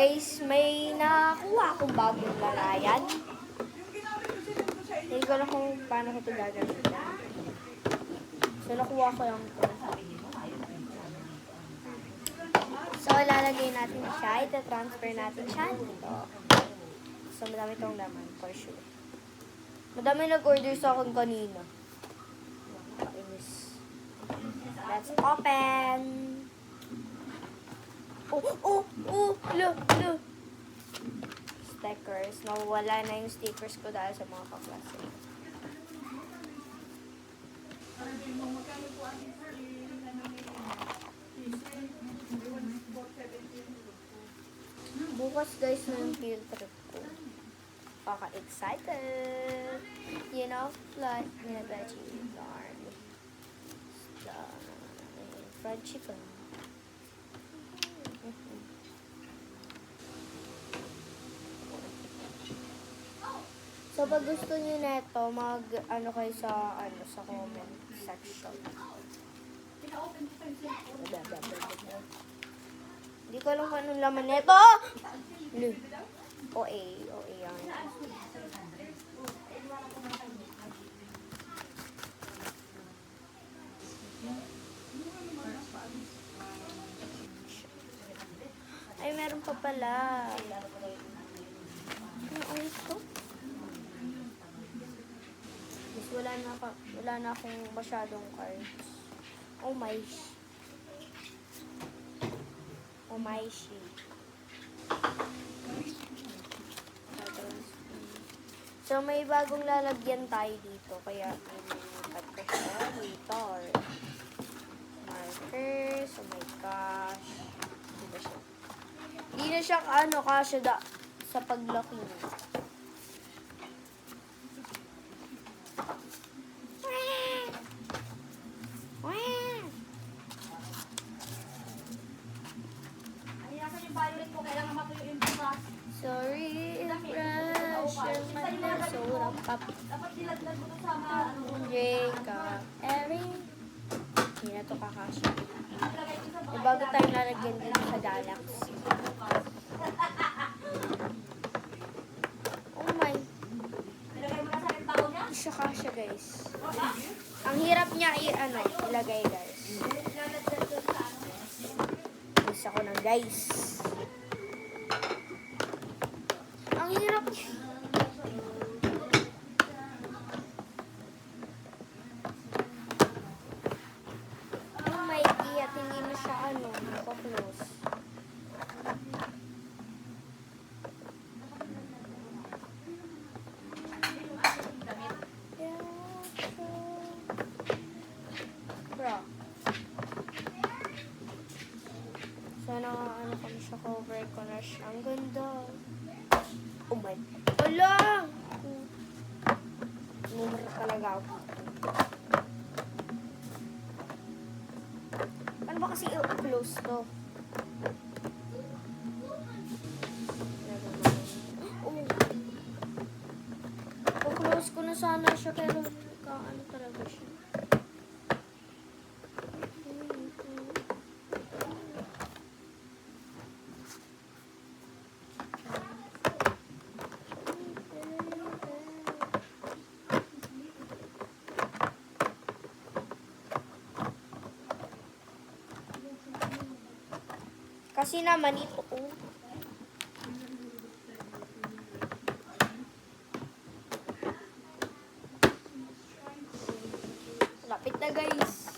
Guys, may nakakuha akong bagong larayan. Hindi ko alam kung paano ko ito gagamitin. So, nakuha ko lang ito. So, lalagay natin siya. Ita-transfer natin siya dito. So, madami itong laman, for sure. Madami nag-order sa akin kanina. Nakainis. Let's open! Look. Stickers. Nawawala na yung stickers ko dahil sa mga kaklase. Bukas guys na yung field trip ko. Paka-excited. You know, like, veggie, darn. Fried chicken. So, pag gusto niyo neto, mag-ano kayo sa comment section. Hindi ko alam kung anong laman neto. OA yan. Ay, meron pa pala. Ano ayos to? Wala na akong masyadong cards. Oh my shit. So, may bagong lalagyan tayo dito. Kaya, ilipat ko siya dito. Markers. Oh my gosh. Hindi na siya kasya sa paglaki niya. Sorry, impression man so pop. Jacob, Erin. Hindi na ito kakasya. Bago tayo lalagyan dito sa Galaxy. Oh my. Hindi siya kasya guys. Ang hirap niya ilagay guys. Gusto ko ng guys. Ang hirap niya. Oh my God, hindi na siya naka-close. Bro. Sana kami siya cover ko na siya. Ang ganda. Oh my. Wala! Numero talaga ako. Paano ba kasi i-close to? Oh. Close ko na sana siya pero talaga siya. Kasi naman ito, lapit na guys.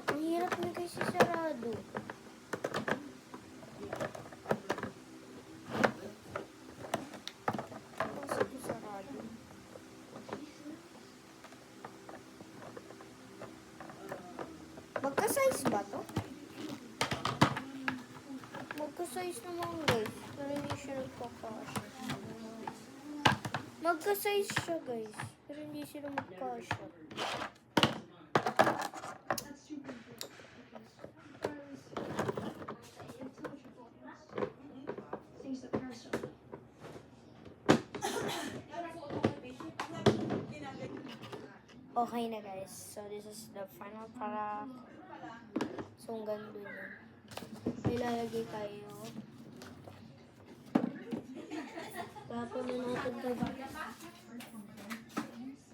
Ang hirap na guys isarado. Magka-size ba to? Magka-size naman guys. Pero hindi siya nagkakasya. Magka-size siya guys. Pero hindi sila magkasya. Okay na guys. So this is the final product. So ang ganda niya. May lalagay tayo. Tapos na natin ito.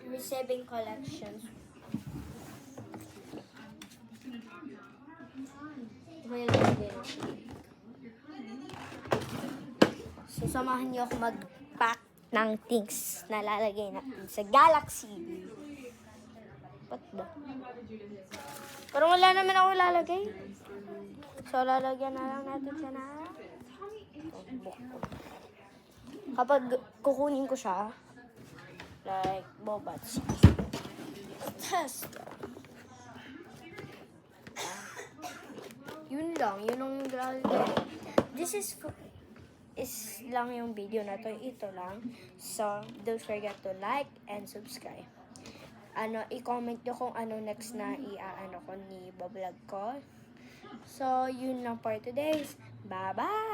Receiving collections. May lalagay natin. So, samahan niyo ako mag-pack ng things na lalagay natin sa Galaxy. Ba't ba? Pero wala naman ako lalagay. So, lalagyan na lang natin siya na kapag kukunin ko siya, like, bobats. Test. Yun lang, yun ang lalagay. This is lang yung video na to. Ito lang. So, don't forget to like and subscribe. I-comment nyo kung ano next na i-ano ko ni bablog ko. So, yun lang for today's. Bye-bye!